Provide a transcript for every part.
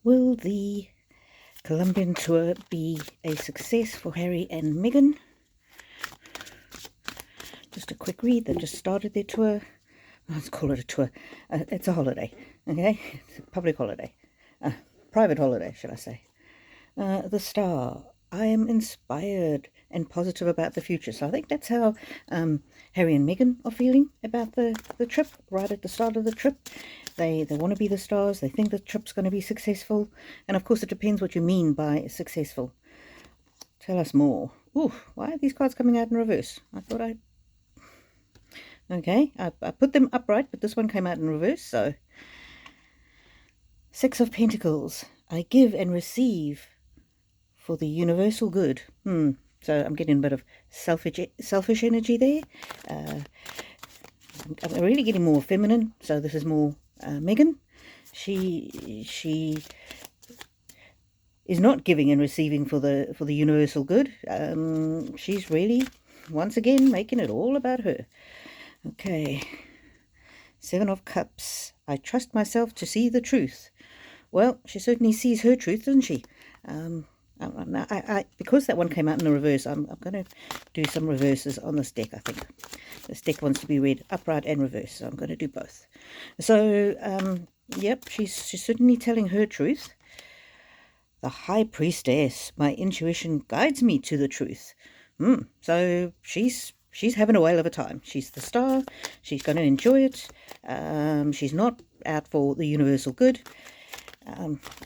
Will the Colombian tour be a success for Harry and Meghan? Just a quick read. They've just started their tour. Let's call it a tour. It's a holiday, okay? It's a public holiday. Private holiday, should I say. The Star. I am inspired and positive about the future. So I think that's how Harry and Meghan are feeling about the trip right at the start of the trip. They want to be the stars. They think the trip's going to be successful. And of course, it depends what you mean by successful. Tell us more. Ooh, why are these cards coming out in reverse? I thought I... Okay, I put them upright, but this one came out in reverse, so... Six of Pentacles. I give and receive for the universal good. So I'm getting a bit of selfish energy there. I'm really getting more feminine, so this is more Meghan. She is not giving and receiving for the universal good. She's really, once again, making it all about her. Okay. Seven of Cups. I trust myself to see the truth. Well, she certainly sees her truth, doesn't she? Because that one came out in the reverse, I'm going to do some reverses on this deck, I think. This deck wants to be read upright and reverse, so I'm going to do both. So, yep, she's certainly telling her truth. The High Priestess. My intuition guides me to the truth. So she's having a whale of a time. She's the star. She's going to enjoy it. She's not out for the universal good.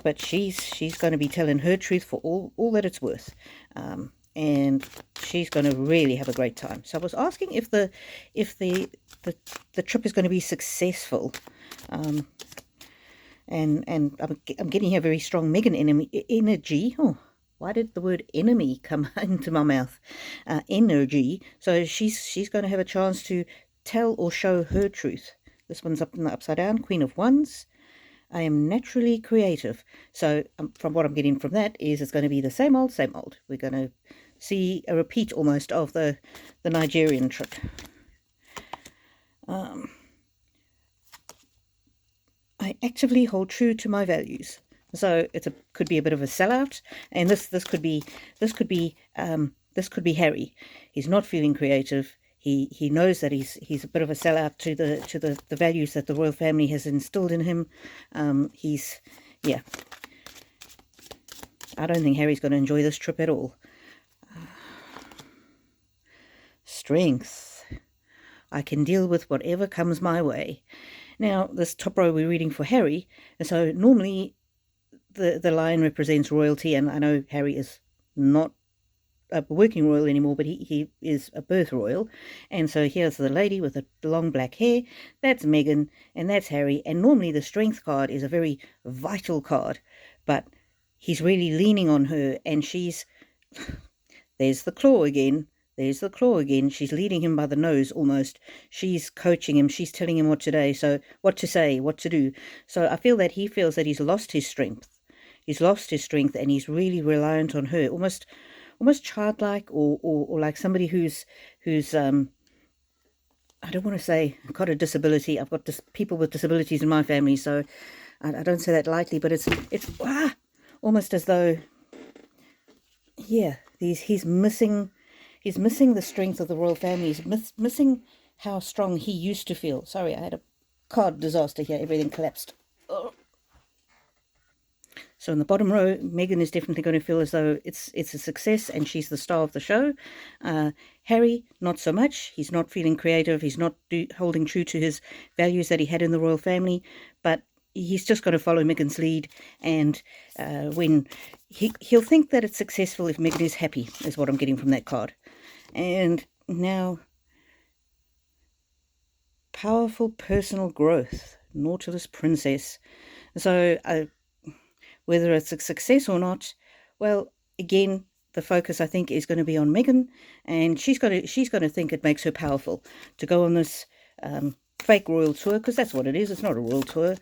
But she's going to be telling her truth for all that it's worth. And she's going to really have a great time. So I was asking if the trip is going to be successful. And I'm getting here very strong Meghan energy. Oh, why did the word enemy come into my mouth? Energy. So she's going to have a chance to tell or show her truth. This one's up in the upside down, Queen of Wands. I am naturally creative. So from what I'm getting from that is it's going to be the same old, same old. We're going to see a repeat almost of the Nigerian trip. I actively hold true to my values. So could be a bit of a sellout, and this could be Harry. He's not feeling creative. He knows that he's a bit of a sellout to the values that the royal family has instilled in him. Yeah. I don't think Harry's going to enjoy this trip at all. Strength. I can deal with whatever comes my way. Now, this top row we're reading for Harry, and so normally the lion represents royalty, and I know Harry is not a working royal anymore, but he is a birth royal. And so here's the lady with the long black hair. That's Meghan, and that's Harry. And normally the strength card is a very vital card, but he's really leaning on her, and there's the claw again. There's the claw again. She's leading him by the nose almost. She's coaching him. She's telling him what to say, what to do. So I feel that he feels that he's lost his strength. He's lost his strength, and he's really reliant on her, almost childlike, or like somebody who's I don't want to say got a disability. I've got people with disabilities in my family, so I don't say that lightly, but it's almost as though, yeah, he's missing the strength of the royal family. He's missing how strong he used to feel. Sorry, I had a card disaster here. Everything collapsed. Oh. So in the bottom row, Meghan is definitely going to feel as though it's a success and she's the star of the show. Harry, not so much. He's not feeling creative. He's not holding true to his values that he had in the royal family. But he's just going to follow Meghan's lead. And when he'll think that it's successful if Meghan is happy, is what I'm getting from that card. And now, powerful personal growth, Nautilus Princess. So whether it's a success or not, well, again, the focus, I think, is going to be on Meghan, and she's going to think it makes her powerful to go on this fake royal tour, because that's what it is. It's not a royal tour.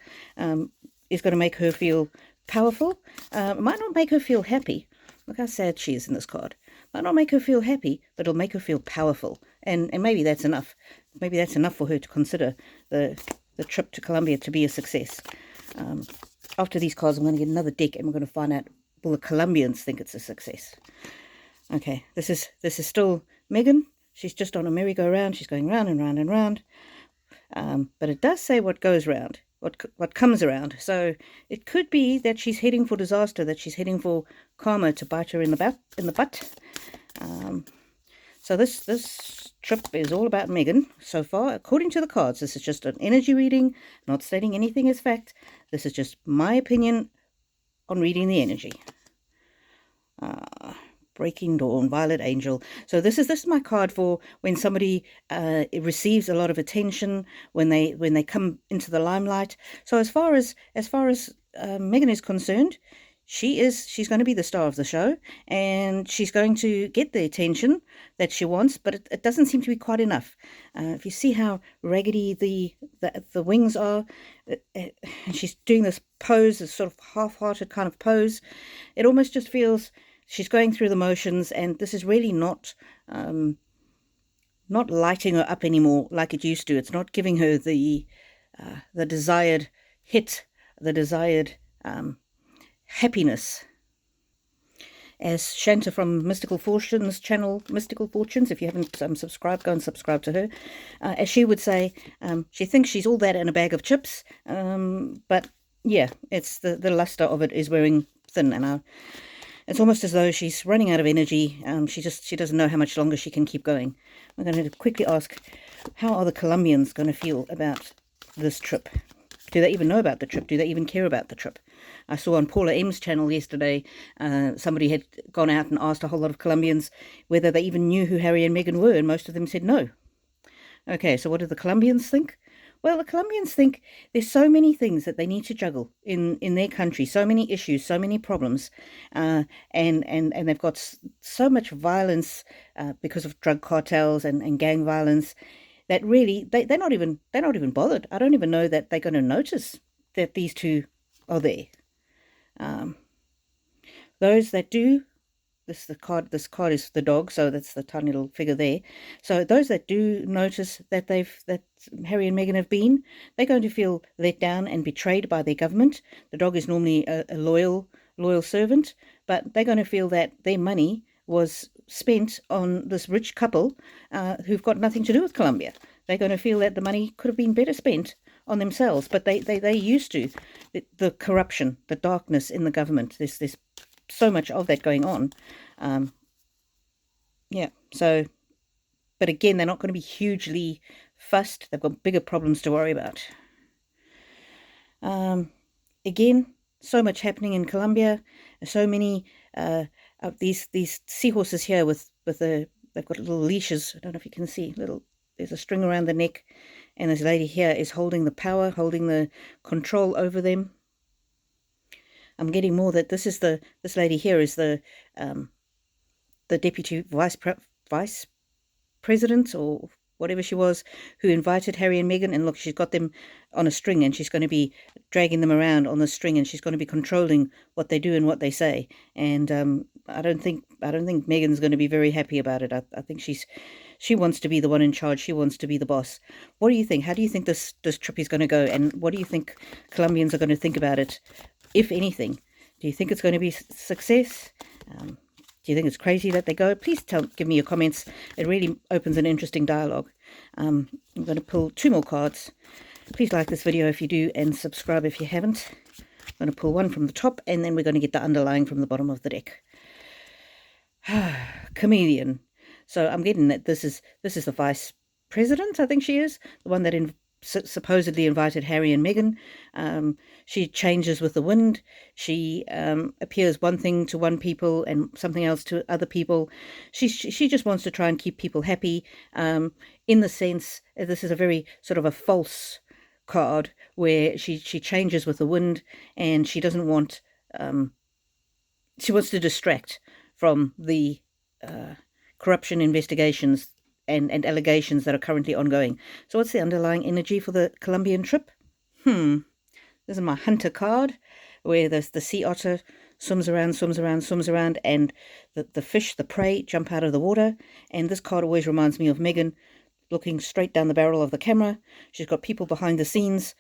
Is going to make her feel powerful. Might not make her feel happy. Look how sad she is in this card. Might not make her feel happy, but it'll make her feel powerful, and maybe that's enough. Maybe that's enough for her to consider the trip to Colombia to be a success. after these cards, I'm going to get another deck, and we're going to find out, will the Colombians think it's a success? Okay, this is still Meghan. She's just on a merry-go-round. She's going round and round and round. But it does say what goes round, what comes around. So it could be that she's heading for disaster, that she's heading for karma to bite her in the butt. So this trip is all about Meghan so far. According to the cards, this is just an energy reading, not stating anything as fact. This is just my opinion on reading the energy. Breaking Dawn, Violet Angel. So this is my card for when somebody receives a lot of attention, when they come into the limelight. So as far as Meghan is concerned, she's going to be the star of the show, and she's going to get the attention that she wants, but it doesn't seem to be quite enough. If you see how raggedy the wings are, and she's doing this pose, this sort of half-hearted kind of pose, it almost just feels she's going through the motions, and this is really not lighting her up anymore like it used to. It's not giving her the desired hit, the desired happiness. As Shanta from Mystical Fortunes channel, Mystical Fortunes, if you haven't subscribed, go and subscribe to her. As she would say, she thinks she's all that in a bag of chips, but yeah, it's the luster of it is wearing thin, and it's almost as though she's running out of energy. She doesn't know how much longer she can keep going. I'm going to quickly ask, how are the Colombians going to feel about this trip? Do they even know about the trip? Do they even care about the trip? I saw on Paula M's channel yesterday, somebody had gone out and asked a whole lot of Colombians whether they even knew who Harry and Meghan were, and most of them said no. Okay, so what do the Colombians think? Well, the Colombians think there's so many things that they need to juggle in their country, so many issues, so many problems, and they've got so much violence because of drug cartels and gang violence, that really they're not even bothered. I don't even know that they're going to notice that these two are there. Those that do, this card is the dog, so that's the tiny little figure there. So those that do notice that Harry and Meghan have been, they're going to feel let down and betrayed by their government. The dog is normally a loyal servant, but they're going to feel that their money was spent on this rich couple who've got nothing to do with Colombia. They're going to feel that the money could have been better spent on themselves, but they used to the corruption, the darkness in the government. There's so much of that going on. Yeah, so, but again, they're not going to be hugely fussed. They've got bigger problems to worry about. Again, so much happening in Colombia. So many of these seahorses here they've got little leashes. I don't know if you can see, there's a string around the neck, and this lady here is holding the power, holding the control over them. I'm getting more that this lady here is the deputy vice president or whatever she was, who invited Harry and Meghan. And look, she's got them on a string, and she's going to be dragging them around on the string, and she's going to be controlling what they do and what they say. And I don't think Meghan's going to be very happy about it. I think she wants to be the one in charge. She wants to be the boss. What do you think? How do you think this trip is going to go? And what do you think Colombians are going to think about it, if anything? Do you think it's going to be success? Do you think it's crazy that they go? Please give me your comments. It really opens an interesting dialogue. I'm going to pull 2 more cards. Please like this video if you do, and subscribe if you haven't. I'm going to pull one from the top, and then we're going to get the underlying from the bottom of the deck. Chameleon. So I'm getting that this is the vice president, I think she is, the one that supposedly invited Harry and Meghan. She changes with the wind. She appears one thing to one people and something else to other people. She just wants to try and keep people happy. In the sense, this is a very sort of a false card where she changes with the wind, and she doesn't want. She wants to distract from the corruption investigations and allegations that are currently ongoing. So what's the underlying energy for the Colombian trip? This is my hunter card, where the sea otter swims around, and the fish, the prey, jump out of the water. And this card always reminds me of Meghan, looking straight down the barrel of the camera. She's got people behind the scenes